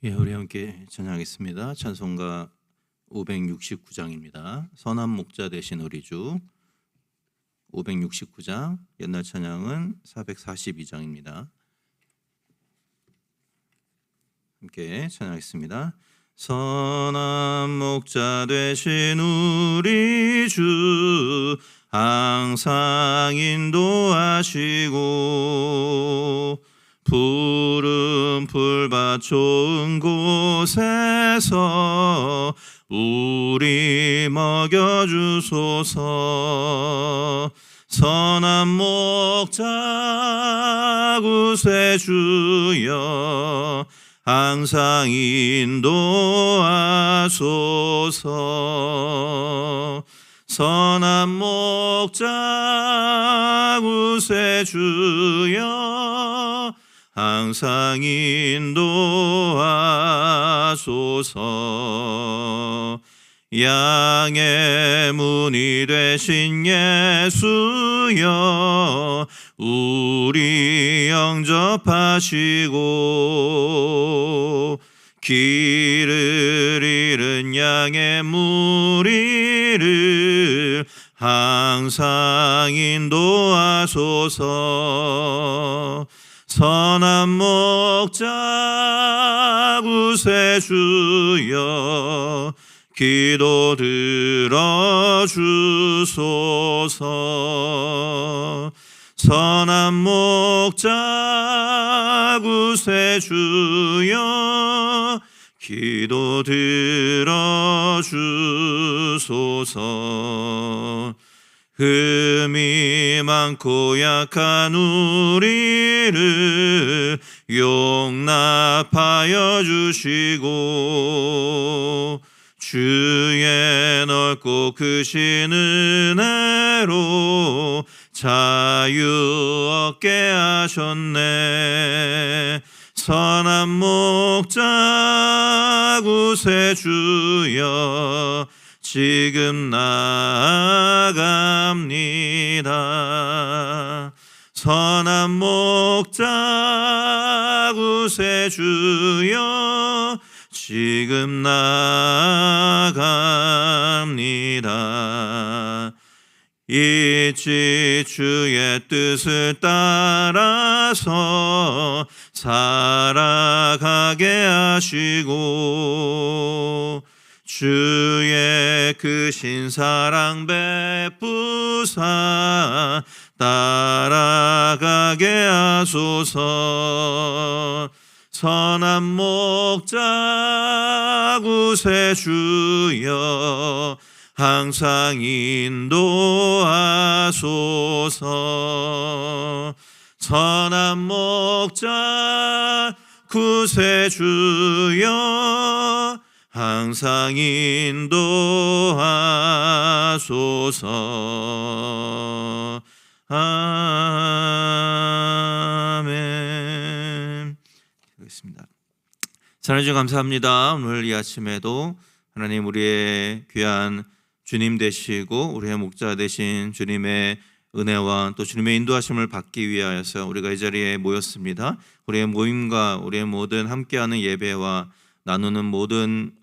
예, 우리 함께 찬양하겠습니다. 찬송가 569장입니다. 선한 목자 되신 우리 주 569장, 옛날 찬양은 442장입니다. 함께 찬양하겠습니다. 선한 목자 되신 우리 주 항상 인도하시고 푸른 풀밭 좋은 곳에서 우리 먹여주소서. 선한 목자 구세주여 항상 인도하소서. 선한 목자 구세주여 항상 인도하소서. 양의 문이 되신 예수여 우리 영접하시고 길을 잃은 양의 무리를 항상 인도하소서. 선한 목자 구세주여 기도 들어주소서. 선한 목자 구세주여 기도 들어주소서. 흠이 많고 약한 우리를 용납하여 주시고 주의 넓고 크신 은혜로 자유 얻게 하셨네. 선한 목자 구세주여 지금 나아갑니다. 선한 목자 구세주여 지금 나아갑니다. 잊지 주의 뜻을 따라서 살아가게 하시고 주의 크신 사랑 베푸사 따라가게 하소서. 선한 목자 구세주여 항상 인도하소서. 선한 목자 구세주여 항상 인도하소서. 아멘. 되겠습니다. 사랑해 주셔서 감사합니다. 오늘 이 아침에도 하나님 우리의 귀한 주님 되시고 우리의 목자 되신 주님의 은혜와 또 주님의 인도하심을 받기 위하여서 우리가 이 자리에 모였습니다. 우리의 모임과 우리의 모든 함께하는 예배와 나누는 모든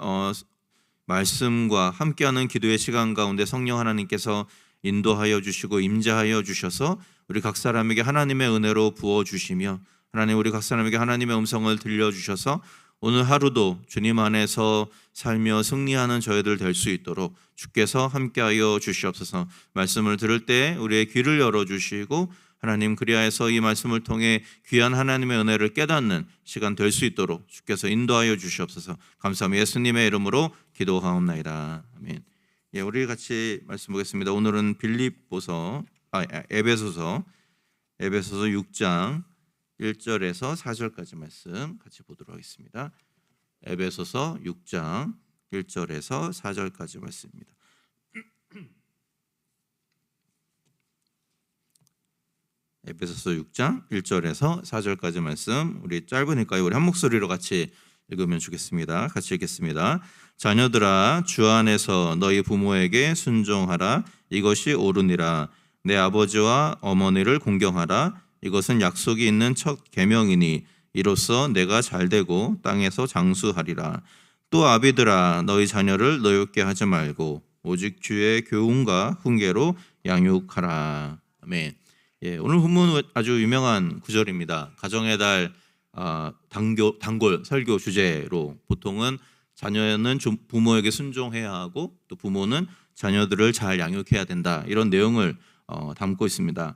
말씀과 함께하는 기도의 시간 가운데 성령 하나님께서 인도하여 주시고 임재하여 주셔서 우리 각 사람에게 하나님의 은혜로 부어주시며 하나님 우리 각 사람에게 하나님의 음성을 들려주셔서 오늘 하루도 주님 안에서 살며 승리하는 저희들 될 수 있도록 주께서 함께하여 주시옵소서. 말씀을 들을 때 우리의 귀를 열어주시고 하나님 그리하여서 이 말씀을 통해 귀한 하나님의 은혜를 깨닫는 시간 될 수 있도록 주께서 인도하여 주시옵소서. 감사합니다. 예수님의 이름으로 기도하옵나이다. 아멘. 예, 우리 같이 말씀 보겠습니다. 오늘은 에베소서 6장 1절에서 4절까지 말씀 같이 보도록 하겠습니다. 에베소서 6장 1절에서 4절까지 말씀입니다. 에베소서 6장 1절에서 4절까지 말씀, 우리 짧으니까 우리 한 목소리로 같이 읽으면 좋겠습니다. 같이 읽겠습니다. 자녀들아 주 안에서 너희 부모에게 순종하라. 이것이 옳으니라. 내 아버지와 어머니를 공경하라. 이것은 약속이 있는 첫 계명이니 이로써 내가 잘되고 땅에서 장수하리라. 또 아비들아 너희 자녀를 노엽게 하지 말고 오직 주의 교훈과 훈계로 양육하라. 아멘. 오늘 본문은 아주 유명한 구절입니다. 가정의 달 단골 설교 주제로 보통은 자녀는 부모에게 순종해야 하고 또 부모는 자녀들을 잘 양육해야 된다, 이런 내용을 담고 있습니다.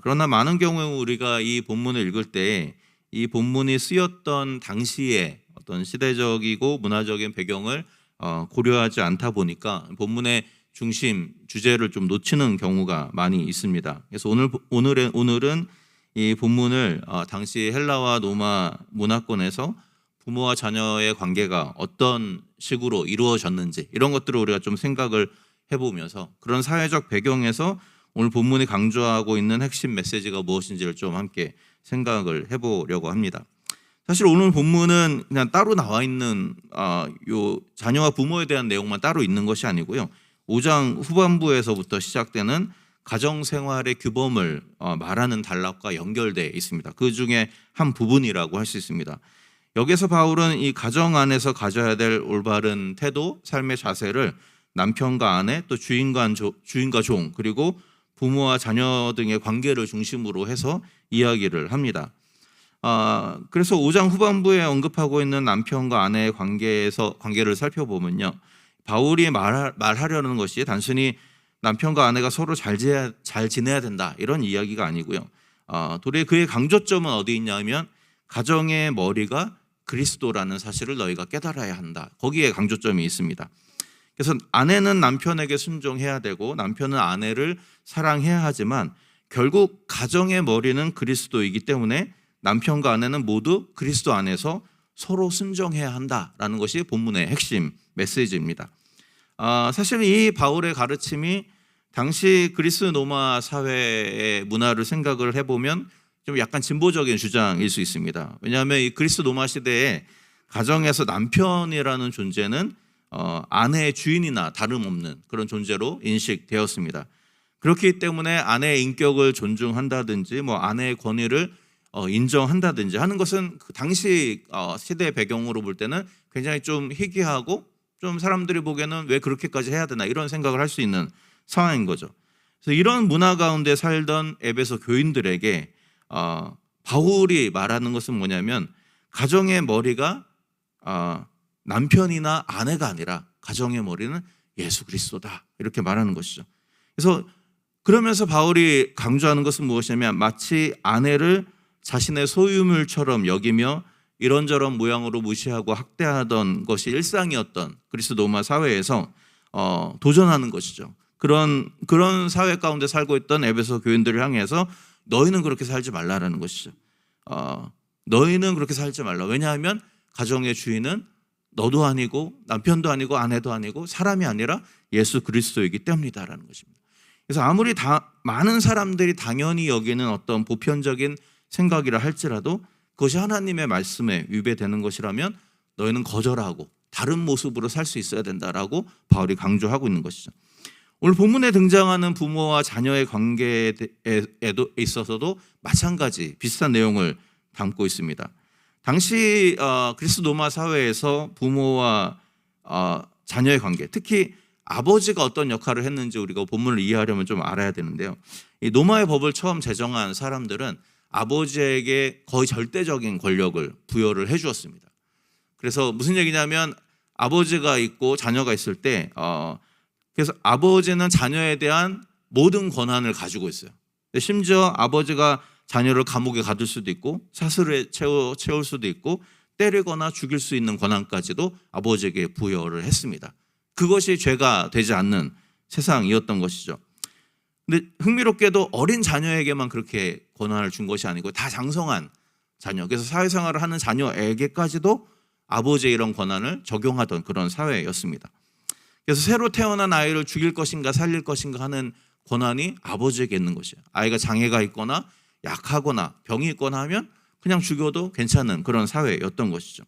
그러나 많은 경우에 우리가 이 본문을 읽을 때 이 본문이 쓰였던 당시의 어떤 시대적이고 문화적인 배경을 고려하지 않다 보니까 본문의 중심 주제를 좀 놓치는 경우가 많이 있습니다. 그래서 오늘은 이 본문을 당시 헬라와 로마 문화권에서 부모와 자녀의 관계가 어떤 식으로 이루어졌는지 이런 것들을 우리가 좀 생각을 해보면서 그런 사회적 배경에서 오늘 본문이 강조하고 있는 핵심 메시지가 무엇인지를 좀 함께 생각을 해보려고 합니다. 사실 오늘 본문은 그냥 따로 나와 있는 요 자녀와 부모에 대한 내용만 따로 있는 것이 아니고요. 5장 후반부에서부터 시작되는 가정생활의 규범을 말하는 단락과 연결되어 있습니다. 그 중에 한 부분이라고 할 수 있습니다. 여기서 바울은 이 가정 안에서 가져야 될 올바른 태도, 삶의 자세를 남편과 아내, 또 주인과 종, 그리고 부모와 자녀 등의 관계를 중심으로 해서 이야기를 합니다. 그래서 5장 후반부에 언급하고 있는 남편과 아내의 관계를 살펴보면요, 바울이 말하려는 것이 단순히 남편과 아내가 서로 잘 지내야 된다, 이런 이야기가 아니고요. 도리어 그의 강조점은 어디 있냐면 가정의 머리가 그리스도라는 사실을 너희가 깨달아야 한다, 거기에 강조점이 있습니다. 그래서 아내는 남편에게 순종해야 되고 남편은 아내를 사랑해야 하지만 결국 가정의 머리는 그리스도이기 때문에 남편과 아내는 모두 그리스도 안에서 서로 순종해야 한다라는 것이 본문의 핵심 메시지입니다. 사실 이 바울의 가르침이 당시 그리스 로마 사회의 문화를 생각을 해보면 좀 약간 진보적인 주장일 수 있습니다. 왜냐하면 이 그리스 로마 시대에 가정에서 남편이라는 존재는 아내의 주인이나 다름없는 그런 존재로 인식되었습니다. 그렇기 때문에 아내의 인격을 존중한다든지 아내의 권위를 인정한다든지 하는 것은 그 당시 시대 배경으로 볼 때는 굉장히 좀 희귀하고 좀 사람들이 보기에는 왜 그렇게까지 해야 되나 이런 생각을 할 수 있는 상황인 거죠. 그래서 이런 문화 가운데 살던 에베소 교인들에게 바울이 말하는 것은 뭐냐면 가정의 머리가 남편이나 아내가 아니라 가정의 머리는 예수 그리스도다, 이렇게 말하는 것이죠. 그래서 그러면서 바울이 강조하는 것은 무엇이냐면 마치 아내를 자신의 소유물처럼 여기며 이런저런 모양으로 무시하고 학대하던 것이 일상이었던 그리스 로마 사회에서 도전하는 것이죠. 그런 사회 가운데 살고 있던 에베소 교인들을 향해서 너희는 그렇게 살지 말라라는 것이죠. 너희는 그렇게 살지 말라. 왜냐하면 가정의 주인은 너도 아니고 남편도 아니고 아내도 아니고 사람이 아니라 예수 그리스도이기 때문이다라는 것입니다. 그래서 아무리 많은 사람들이 당연히 여기는 어떤 보편적인 생각이라 할지라도 그것이 하나님의 말씀에 위배되는 것이라면 너희는 거절하고 다른 모습으로 살 수 있어야 된다라고 바울이 강조하고 있는 것이죠. 오늘 본문에 등장하는 부모와 자녀의 관계에 있어서도 마찬가지 비슷한 내용을 담고 있습니다. 당시 그리스 로마 사회에서 부모와 자녀의 관계, 특히 아버지가 어떤 역할을 했는지 우리가 본문을 이해하려면 좀 알아야 되는데요. 이 로마의 법을 처음 제정한 사람들은 아버지에게 거의 절대적인 권력을 부여를 해주었습니다. 그래서 무슨 얘기냐면 아버지가 있고 자녀가 있을 때 그래서 아버지는 자녀에 대한 모든 권한을 가지고 있어요. 심지어 아버지가 자녀를 감옥에 가둘 수도 있고 사슬에 채울 수도 있고 때리거나 죽일 수 있는 권한까지도 아버지에게 부여를 했습니다. 그것이 죄가 되지 않는 세상이었던 것이죠. 근데 흥미롭게도 어린 자녀에게만 그렇게 권한을 준 것이 아니고 다 장성한 자녀, 그래서 사회생활을 하는 자녀에게까지도 아버지의 이런 권한을 적용하던 그런 사회였습니다. 그래서 새로 태어난 아이를 죽일 것인가 살릴 것인가 하는 권한이 아버지에게 있는 것이에요. 아이가 장애가 있거나 약하거나 병이 있거나 하면 그냥 죽여도 괜찮은 그런 사회였던 것이죠.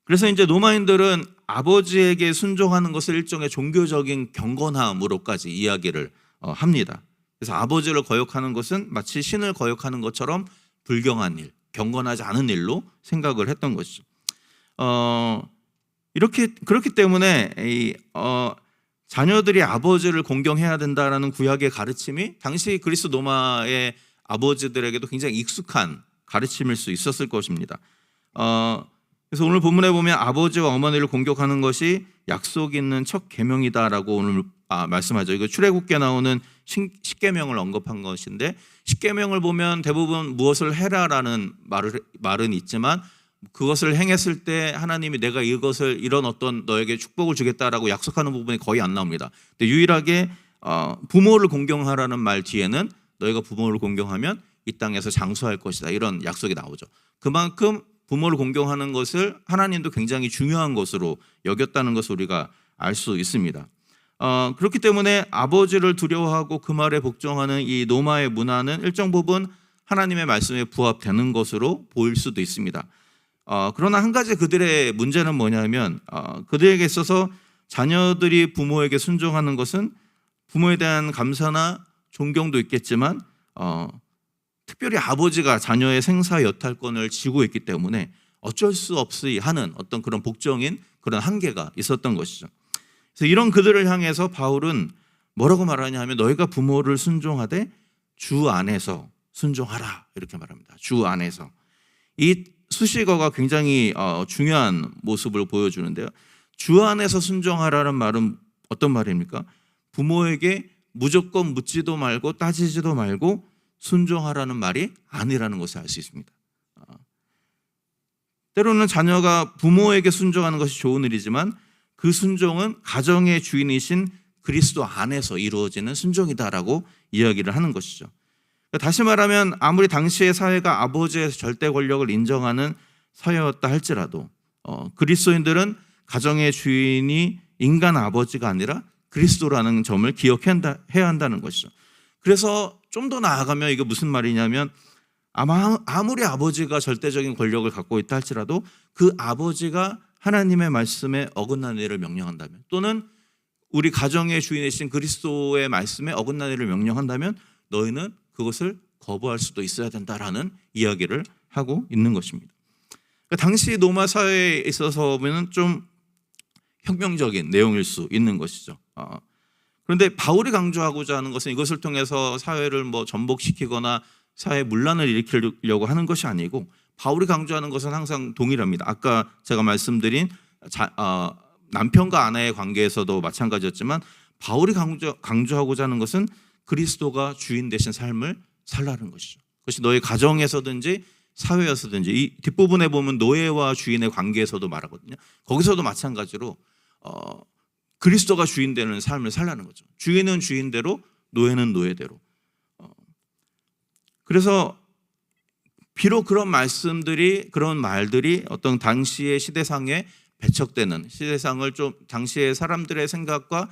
그래서 이제 로마인들은 아버지에게 순종하는 것을 일종의 종교적인 경건함으로까지 이야기를 합니다. 그래서 아버지를 거역하는 것은 마치 신을 거역하는 것처럼 불경한 일, 경건하지 않은 일로 생각을 했던 것이죠. 그렇기 때문에 자녀들이 아버지를 공경해야 된다라는 구약의 가르침이 당시 그리스 로마의 아버지들에게도 굉장히 익숙한 가르침일 수 있었을 것입니다. 그래서 오늘 본문에 보면 아버지와 어머니를 공격하는 것이 약속 있는 첫 계명이다라고 오늘 말씀하죠. 이거 출애굽기에 나오는 십계명을 언급한 것인데, 십계명을 보면 대부분 무엇을 해라라는 말은 있지만 그것을 행했을 때 하나님이 내가 이런 어떤 너에게 축복을 주겠다라고 약속하는 부분이 거의 안 나옵니다. 근데 유일하게 부모를 공경하라는 말 뒤에는 너희가 부모를 공경하면 이 땅에서 장수할 것이다, 이런 약속이 나오죠. 그만큼 부모를 공경하는 것을 하나님도 굉장히 중요한 것으로 여겼다는 것을 우리가 알 수 있습니다. 그렇기 때문에 아버지를 두려워하고 그 말에 복종하는 이 로마의 문화는 일정 부분 하나님의 말씀에 부합되는 것으로 보일 수도 있습니다. 그러나 한 가지 그들의 문제는 뭐냐면 그들에게 있어서 자녀들이 부모에게 순종하는 것은 부모에 대한 감사나 존경도 있겠지만 특별히 아버지가 자녀의 생사 여탈권을 쥐고 있기 때문에 어쩔 수 없이 하는 어떤 그런 복종인 그런 한계가 있었던 것이죠. 그래서 이런 그들을 향해서 바울은 뭐라고 말하냐 하면 너희가 부모를 순종하되 주 안에서 순종하라, 이렇게 말합니다. 주 안에서. 이 수식어가 굉장히 중요한 모습을 보여주는데요. 주 안에서 순종하라는 말은 어떤 말입니까? 부모에게 무조건 묻지도 말고 따지지도 말고 순종하라는 말이 아니라는 것을 알 수 있습니다. 때로는 자녀가 부모에게 순종하는 것이 좋은 일이지만 그 순종은 가정의 주인이신 그리스도 안에서 이루어지는 순종이다라고 이야기를 하는 것이죠. 다시 말하면 아무리 당시의 사회가 아버지의 절대 권력을 인정하는 사회였다 할지라도 그리스도인들은 가정의 주인이 인간 아버지가 아니라 그리스도라는 점을 기억해야 한다는 것이죠. 그래서 좀 더 나아가면 이게 무슨 말이냐면 아무리 아버지가 절대적인 권력을 갖고 있다 할지라도 그 아버지가 하나님의 말씀에 어긋나는 일을 명령한다면, 또는 우리 가정의 주인이신 그리스도의 말씀에 어긋나는 일을 명령한다면 너희는 그것을 거부할 수도 있어야 된다라는 이야기를 하고 있는 것입니다. 그러니까 당시 로마 사회에 있어서는 좀 혁명적인 내용일 수 있는 것이죠. 그런데 바울이 강조하고자 하는 것은 이것을 통해서 사회를 전복시키거나 사회 문란을 일으키려고 하는 것이 아니고, 바울이 강조하는 것은 항상 동일합니다. 아까 제가 말씀드린 남편과 아내의 관계에서도 마찬가지였지만 바울이 강조하고자 하는 것은 그리스도가 주인 되신 삶을 살라는 것이죠. 그것이 너희 가정에서든지 사회에서든지, 이 뒷부분에 보면 노예와 주인의 관계에서도 말하거든요. 거기서도 마찬가지로 그리스도가 주인 되는 삶을 살라는 거죠. 주인은 주인대로, 노예는 노예대로. 그래서 비록 그런 말들이 어떤 당시의 시대상에 배척되는, 시대상을 좀 당시의 사람들의 생각과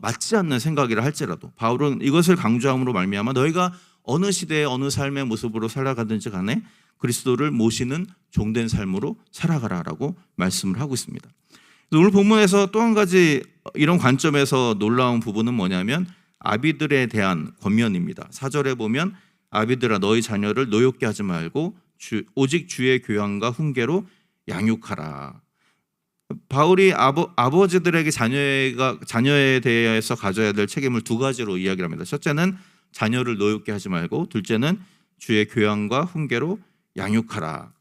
맞지 않는 생각이라 할지라도 바울은 이것을 강조함으로 말미암아 너희가 어느 시대에 어느 삶의 모습으로 살아가든지 간에 그리스도를 모시는 종된 삶으로 살아가라라고 말씀을 하고 있습니다. 오늘 본문에서 또 한 가지 이런 관점에서 놀라운 부분은 뭐냐면 아비들에 대한 권면입니다. 4절에 보면 아비들아 너희 자녀를 노엽게 하지 말고 오직 주의 교양과 훈계로 양육하라. 바울이 아버지들에게 자녀에 대해서 가져야 될 책임을 두 가지로 이야기를 합니다. 첫째는 자녀를 노엽게 하지 말고, 둘째는 주의 교양과 훈계로 양육하라.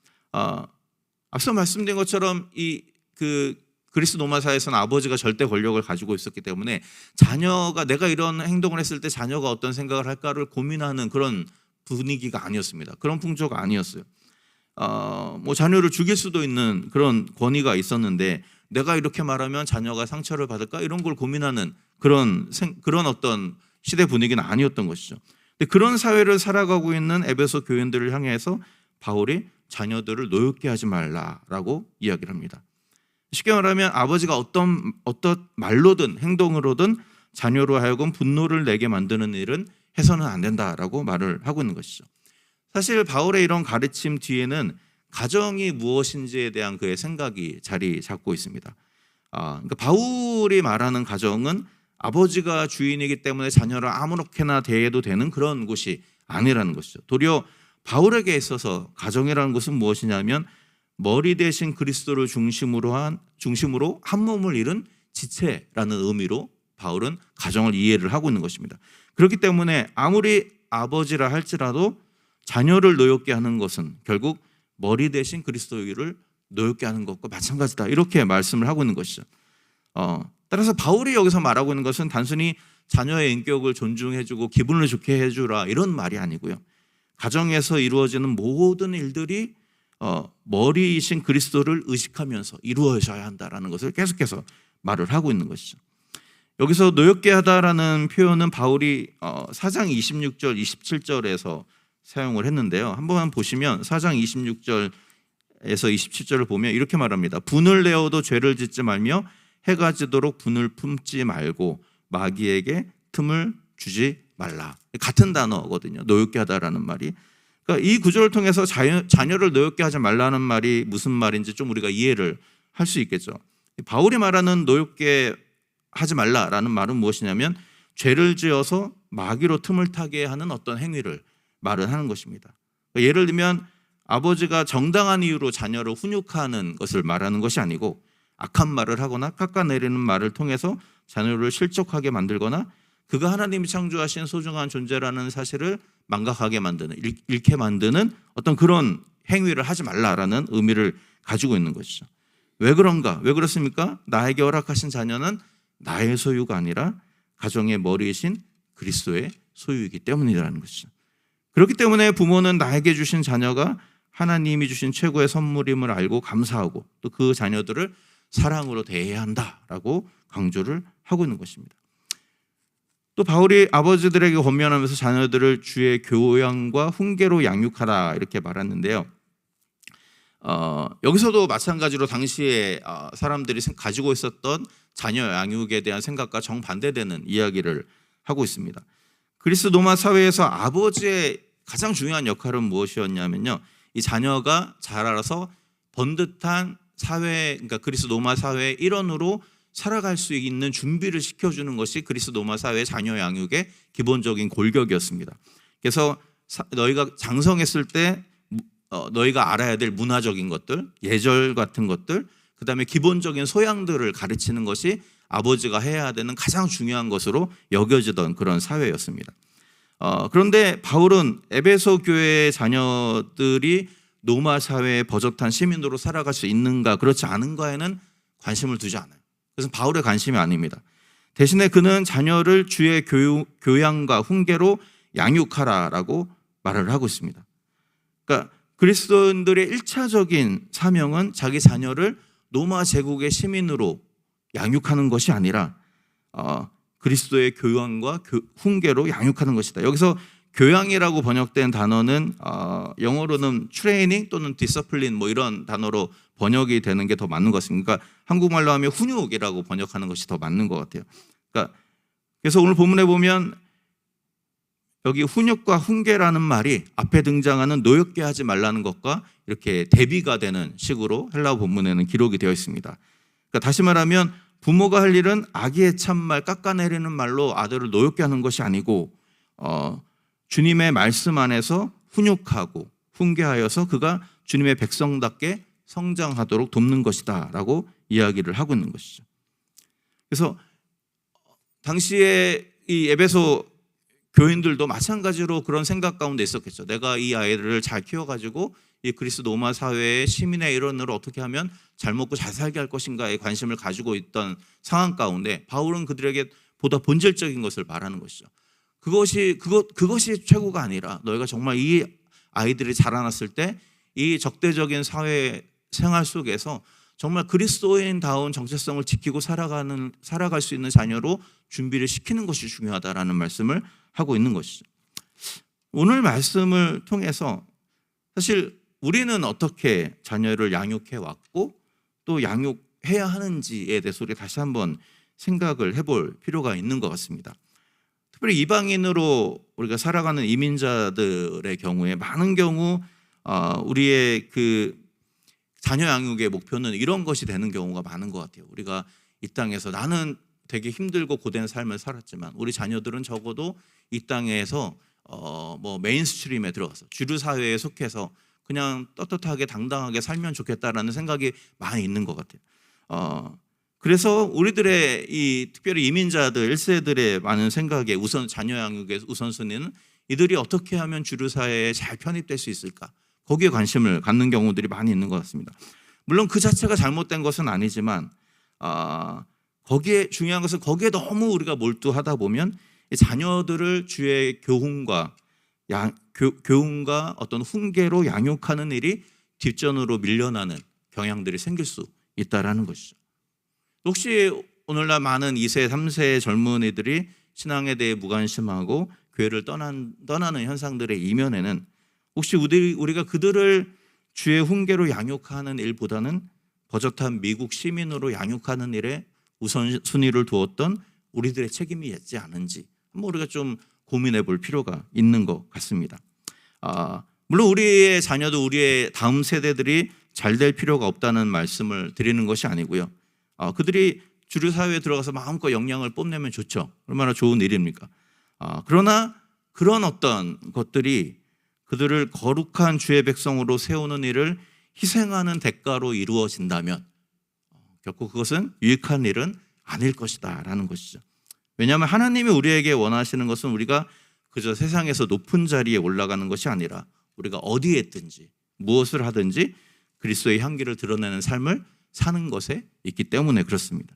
앞서 말씀드린 것처럼 그리스 로마 사회에서는 아버지가 절대 권력을 가지고 있었기 때문에 자녀가 내가 이런 행동을 했을 때 자녀가 어떤 생각을 할까를 고민하는 그런 분위기가 아니었습니다. 그런 풍조가 아니었어요. 자녀를 죽일 수도 있는 그런 권위가 있었는데 내가 이렇게 말하면 자녀가 상처를 받을까, 이런 걸 고민하는 그런 어떤 시대 분위기는 아니었던 것이죠. 근데 그런 사회를 살아가고 있는 에베소 교인들을 향해서 바울이 자녀들을 노엽게 하지 말라라고 이야기를 합니다. 쉽게 말하면 아버지가 어떤 말로든 행동으로든 자녀로 하여금 분노를 내게 만드는 일은 해서는 안 된다라고 말을 하고 있는 것이죠. 사실 바울의 이런 가르침 뒤에는 가정이 무엇인지에 대한 그의 생각이 자리 잡고 있습니다. 그러니까 바울이 말하는 가정은 아버지가 주인이기 때문에 자녀를 아무렇게나 대해도 되는 그런 곳이 아니라는 것이죠. 도리어 바울에게 있어서 가정이라는 것은 무엇이냐면 머리 대신 그리스도를 중심으로 한 몸을 이룬 지체라는 의미로 바울은 가정을 이해를 하고 있는 것입니다. 그렇기 때문에 아무리 아버지라 할지라도 자녀를 노엽게 하는 것은 결국 머리 대신 그리스도를 노엽게 하는 것과 마찬가지다, 이렇게 말씀을 하고 있는 것이죠. 따라서 바울이 여기서 말하고 있는 것은 단순히 자녀의 인격을 존중해주고 기분을 좋게 해주라 이런 말이 아니고요. 가정에서 이루어지는 모든 일들이 머리이신 그리스도를 의식하면서 이루어져야 한다라는 것을 계속해서 말을 하고 있는 것이죠. 여기서 노엽게 하다라는 표현은 바울이 4장 26절 27절에서 사용을 했는데요. 한번 보시면 4장 26절에서 27절을 보면 이렇게 말합니다. 분을 내어도 죄를 짓지 말며 해가 지도록 분을 품지 말고 마귀에게 틈을 주지 말라. 같은 단어거든요. 노엽게 하다라는 말이. 그러니까 이 구절을 통해서 자녀를 노엽게 하지 말라는 말이 무슨 말인지 좀 우리가 이해를 할 수 있겠죠. 바울이 말하는 노엽게 하지 말라라는 말은 무엇이냐면 죄를 지어서 마귀로 틈을 타게 하는 어떤 행위를 말을 하는 것입니다. 그러니까 예를 들면 아버지가 정당한 이유로 자녀를 훈육하는 것을 말하는 것이 아니고 악한 말을 하거나 깎아내리는 말을 통해서 자녀를 실족하게 만들거나 그가 하나님이 창조하신 소중한 존재라는 사실을 망각하게 만드는, 잃게 만드는 어떤 그런 행위를 하지 말라라는 의미를 가지고 있는 것이죠. 왜 그런가? 왜 그렇습니까? 나에게 허락하신 자녀는 나의 소유가 아니라 가정의 머리이신 그리스도의 소유이기 때문이라는 것이죠. 그렇기 때문에 부모는 나에게 주신 자녀가 하나님이 주신 최고의 선물임을 알고 감사하고 또 그 자녀들을 사랑으로 대해야 한다라고 강조를 하고 있는 것입니다. 또 바울이 아버지들에게 권면하면서 자녀들을 주의 교양과 훈계로 양육하라 이렇게 말했는데요. 여기서도 마찬가지로 당시에 사람들이 가지고 있었던 자녀 양육에 대한 생각과 정반대되는 이야기를 하고 있습니다. 그리스 로마 사회에서 아버지의 가장 중요한 역할은 무엇이었냐면요, 이 자녀가 자라서 번듯한 사회, 그러니까 그리스 로마 사회의 일원으로 살아갈 수 있는 준비를 시켜주는 것이 그리스 로마 사회의 자녀 양육의 기본적인 골격이었습니다. 그래서 너희가 장성했을 때 너희가 알아야 될 문화적인 것들, 예절 같은 것들, 그 다음에 기본적인 소양들을 가르치는 것이 아버지가 해야 되는 가장 중요한 것으로 여겨지던 그런 사회였습니다. 그런데 바울은 에베소 교회의 자녀들이 로마 사회의 버젓한 시민으로 살아갈 수 있는가 그렇지 않은가에는 관심을 두지 않아요. 그래서 바울의 관심이 아닙니다. 대신에 그는 자녀를 주의 교양과 훈계로 양육하라라고 말을 하고 있습니다. 그러니까 그리스도인들의 1차적인 사명은 자기 자녀를 로마 제국의 시민으로 양육하는 것이 아니라 그리스도의 교양과 훈계로 양육하는 것이다. 여기서 교양이라고 번역된 단어는 영어로는 트레이닝 또는 디서플린 뭐 이런 단어로 번역이 되는 게 더 맞는 것 같습니다. 그러니까 한국말로 하면 훈육이라고 번역하는 것이 더 맞는 것 같아요. 그러니까 그래서 오늘 본문에 보면 여기 훈육과 훈계라는 말이 앞에 등장하는 노엽게 하지 말라는 것과 이렇게 대비가 되는 식으로 헬라어 본문에는 기록이 되어 있습니다. 그러니까 다시 말하면 부모가 할 일은 악의 참말, 깎아내리는 말로 아들을 노엽게 하는 것이 아니고 주님의 말씀 안에서 훈육하고 훈계하여서 그가 주님의 백성답게 성장하도록 돕는 것이다 라고 이야기를 하고 있는 것이죠. 그래서 당시에 이 에베소 교인들도 마찬가지로 그런 생각 가운데 있었겠죠. 내가 이 아이들을 잘 키워가지고 이 그리스 로마 사회의 시민의 일원으로 어떻게 하면 잘 먹고 잘 살게 할 것인가에 관심을 가지고 있던 상황 가운데 바울은 그들에게 보다 본질적인 것을 말하는 것이죠. 그것이 최고가 아니라 너희가 정말 이 아이들이 자라났을 때 이 적대적인 사회 생활 속에서 정말 그리스도인다운 정체성을 지키고 살아갈 수 있는 자녀로 준비를 시키는 것이 중요하다라는 말씀을 하고 있는 것이죠. 오늘 말씀을 통해서 사실 우리는 어떻게 자녀를 양육해 왔고 또 양육해야 하는지에 대해서 우리 다시 한번 생각을 해볼 필요가 있는 것 같습니다. 특별히 이방인으로 우리가 살아가는 이민자들의 경우에 많은 경우 우리의 그 자녀 양육의 목표는 이런 것이 되는 경우가 많은 것 같아요. 우리가 이 땅에서 나는 되게 힘들고 고된 삶을 살았지만 우리 자녀들은 적어도 이 땅에서 뭐 메인스트림에 들어가서 주류 사회에 속해서 그냥 떳떳하게 당당하게 살면 좋겠다라는 생각이 많이 있는 것 같아요. 그래서 우리들의 이 특별히 이민자들 1세들의 많은 생각에 우선 자녀 양육의 우선순위는 이들이 어떻게 하면 주류 사회에 잘 편입될 수 있을까? 거기에 관심을 갖는 경우들이 많이 있는 것 같습니다. 물론 그 자체가 잘못된 것은 아니지만 거기에 중요한 것은 거기에 너무 우리가 몰두하다 보면 자녀들을 주의 교훈과 교훈과 어떤 훈계로 양육하는 일이 뒷전으로 밀려나는 경향들이 생길 수 있다라는 것이죠. 혹시 오늘날 많은 2세, 3세의 젊은이들이 신앙에 대해 무관심하고 교회를 떠나는 현상들의 이면에는 혹시 우리가 그들을 주의 훈계로 양육하는 일보다는 버젓한 미국 시민으로 양육하는 일에 우선순위를 두었던 우리들의 책임이 있지 않은지 한번 우리가 좀 고민해 볼 필요가 있는 것 같습니다. 물론 우리의 자녀도 우리의 다음 세대들이 잘 될 필요가 없다는 말씀을 드리는 것이 아니고요. 그들이 주류 사회에 들어가서 마음껏 역량을 뽐내면 좋죠. 얼마나 좋은 일입니까? 그러나 그런 어떤 것들이 그들을 거룩한 주의 백성으로 세우는 일을 희생하는 대가로 이루어진다면 결코 그것은 유익한 일은 아닐 것이다 라는 것이죠. 왜냐하면 하나님이 우리에게 원하시는 것은 우리가 그저 세상에서 높은 자리에 올라가는 것이 아니라 우리가 어디에 있든지 무엇을 하든지 그리스도의 향기를 드러내는 삶을 사는 것에 있기 때문에 그렇습니다.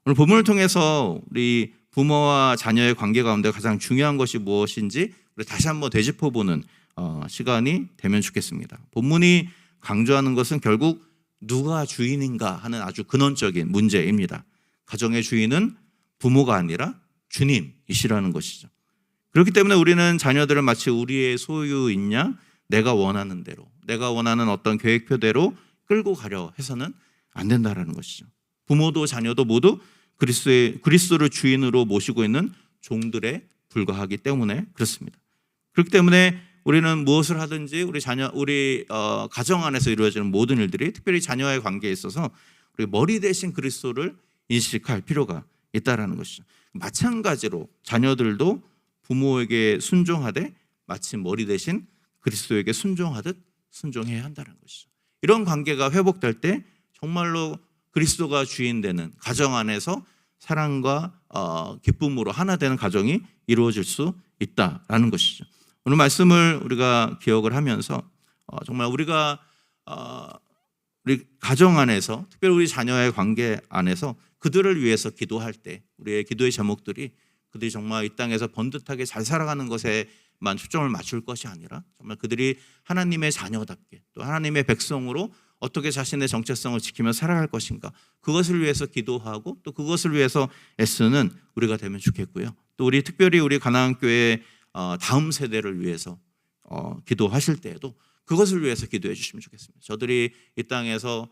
오늘 본문을 통해서 우리 부모와 자녀의 관계 가운데 가장 중요한 것이 무엇인지 우리 다시 한번 되짚어보는 시간이 되면 좋겠습니다. 본문이 강조하는 것은 결국 누가 주인인가 하는 아주 근원적인 문제입니다. 가정의 주인은 부모가 아니라 주님이시라는 것이죠. 그렇기 때문에 우리는 자녀들을 마치 우리의 소유이냐 내가 원하는 대로 내가 원하는 어떤 계획표대로 끌고 가려 해서는 안 된다라는 것이죠. 부모도 자녀도 모두 그리스도를 주인으로 모시고 있는 종들에 불과하기 때문에 그렇습니다. 그렇기 때문에 우리는 무엇을 하든지 우리 가정 안에서 이루어지는 모든 일들이 특별히 자녀와의 관계에 있어서 우리 머리 대신 그리스도를 인식할 필요가 있다라는 것이죠. 마찬가지로 자녀들도 부모에게 순종하되 마치 머리 대신 그리스도에게 순종하듯 순종해야 한다는 것이죠. 이런 관계가 회복될 때 정말로 그리스도가 주인되는 가정 안에서 사랑과 기쁨으로 하나 되는 가정이 이루어질 수 있다라는 것이죠. 오늘 말씀을 우리가 기억을 하면서 정말 우리가 우리 가정 안에서 특별히 우리 자녀의 관계 안에서 그들을 위해서 기도할 때 우리의 기도의 제목들이 그들이 정말 이 땅에서 번듯하게 잘 살아가는 것에만 초점을 맞출 것이 아니라 정말 그들이 하나님의 자녀답게 또 하나님의 백성으로 어떻게 자신의 정체성을 지키며 살아갈 것인가 그것을 위해서 기도하고 또 그것을 위해서 애쓰는 우리가 되면 좋겠고요. 또 특별히 우리 가나안교회 다음 세대를 위해서 기도하실 때에도 그것을 위해서 기도해 주시면 좋겠습니다. 저들이 이 땅에서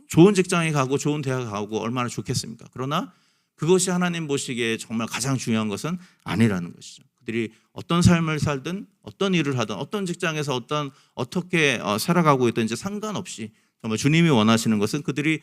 좋은 직장에 가고 좋은 대학에 가고 얼마나 좋겠습니까? 그러나 그것이 하나님 보시기에 정말 가장 중요한 것은 아니라는 것이죠. 그들이 어떤 삶을 살든 어떤 일을 하든 어떤 직장에서 어떻게 살아가고 있든지 상관없이 정말 주님이 원하시는 것은 그들이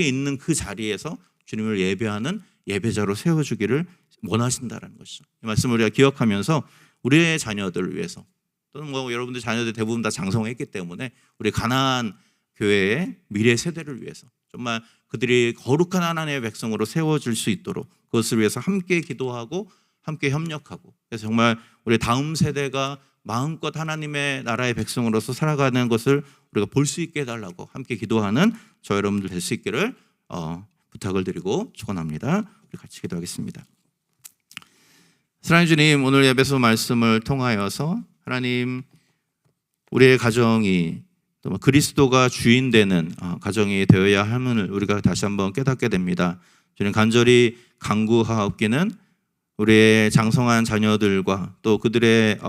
있는 그 자리에서 주님을 예배하는 예배자로 세워주기를 원하신다는 것이죠. 이 말씀을 우리가 기억하면서 우리의 자녀들을 위해서 또는 여러분들 자녀들 대부분 다 장성했기 때문에 우리 가나안 교회의 미래 세대를 위해서 정말 그들이 거룩한 하나님의 백성으로 세워질 수 있도록 그것을 위해서 함께 기도하고 함께 협력하고 그래서 정말 우리 다음 세대가 마음껏 하나님의 나라의 백성으로서 살아가는 것을 우리가 볼 수 있게 해달라고 함께 기도하는 저 여러분들 될 수 있기를 부탁을 드리고 축원합니다. 우리 같이 기도하겠습니다. 사랑하는 주님, 오늘 예배소 말씀을 통하여서 하나님 우리의 가정이 또 그리스도가 주인 되는 가정이 되어야 함을 우리가 다시 한번 깨닫게 됩니다. 주님 간절히 간구하옵기는 우리의 장성한 자녀들과 또 그들의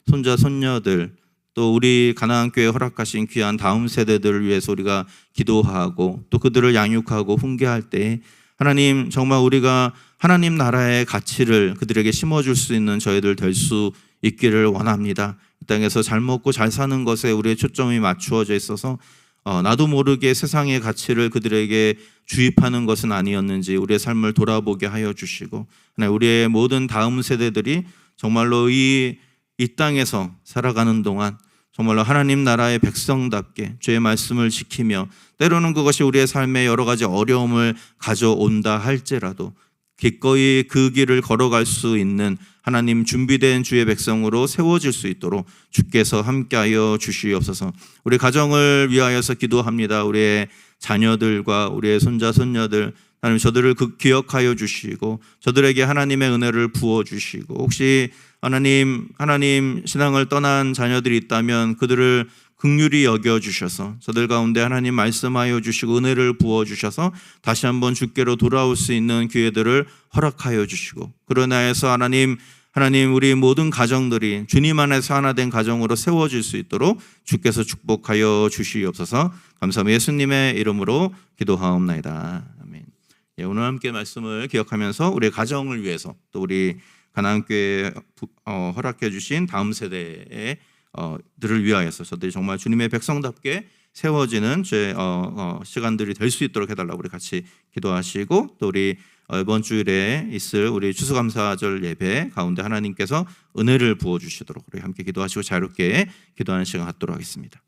손자 손녀들 또 우리 가나안교회 허락하신 귀한 다음 세대들을 위해서 우리가 기도하고 또 그들을 양육하고 훈계할 때 하나님 정말 우리가 하나님 나라의 가치를 그들에게 심어줄 수 있는 저희들 될 수 있기를 원합니다. 이 땅에서 잘 먹고 잘 사는 것에 우리의 초점이 맞추어져 있어서 나도 모르게 세상의 가치를 그들에게 주입하는 것은 아니었는지 우리의 삶을 돌아보게 하여 주시고 우리의 모든 다음 세대들이 정말로 이 땅에서 살아가는 동안 정말로 하나님 나라의 백성답게 주의 말씀을 지키며 때로는 그것이 우리의 삶에 여러 가지 어려움을 가져온다 할지라도 기꺼이 그 길을 걸어갈 수 있는 하나님 준비된 주의 백성으로 세워질 수 있도록 주께서 함께하여 주시옵소서. 우리 가정을 위하여서 기도합니다. 우리의 자녀들과 우리의 손자 손녀들 하나님 저들을 기억하여 주시고 저들에게 하나님의 은혜를 부어 주시고 혹시 하나님 신앙을 떠난 자녀들이 있다면 그들을 긍휼히 여겨 주셔서 저들 가운데 하나님 말씀하여 주시고 은혜를 부어 주셔서 다시 한번 주께로 돌아올 수 있는 기회들을 허락하여 주시고 그러나 해서 하나님 우리 모든 가정들이 주님 안에서 하나 된 가정으로 세워질 수 있도록 주께서 축복하여 주시옵소서. 감사합니다. 예수님의 이름으로 기도하옵나이다. 아멘. 예, 오늘 함께 말씀을 기억하면서 우리의 가정을 위해서 또 우리 가나안교회 허락해 주신 다음 세대의 들을 위하여서 저들이 정말 주님의 백성답게 세워지는 시간들이 될 수 있도록 해달라고 우리 같이 기도하시고 또 우리 이번 주일에 있을 우리 추수감사절 예배 가운데 하나님께서 은혜를 부어주시도록 우리 함께 기도하시고 자유롭게 기도하는 시간 갖도록 하겠습니다.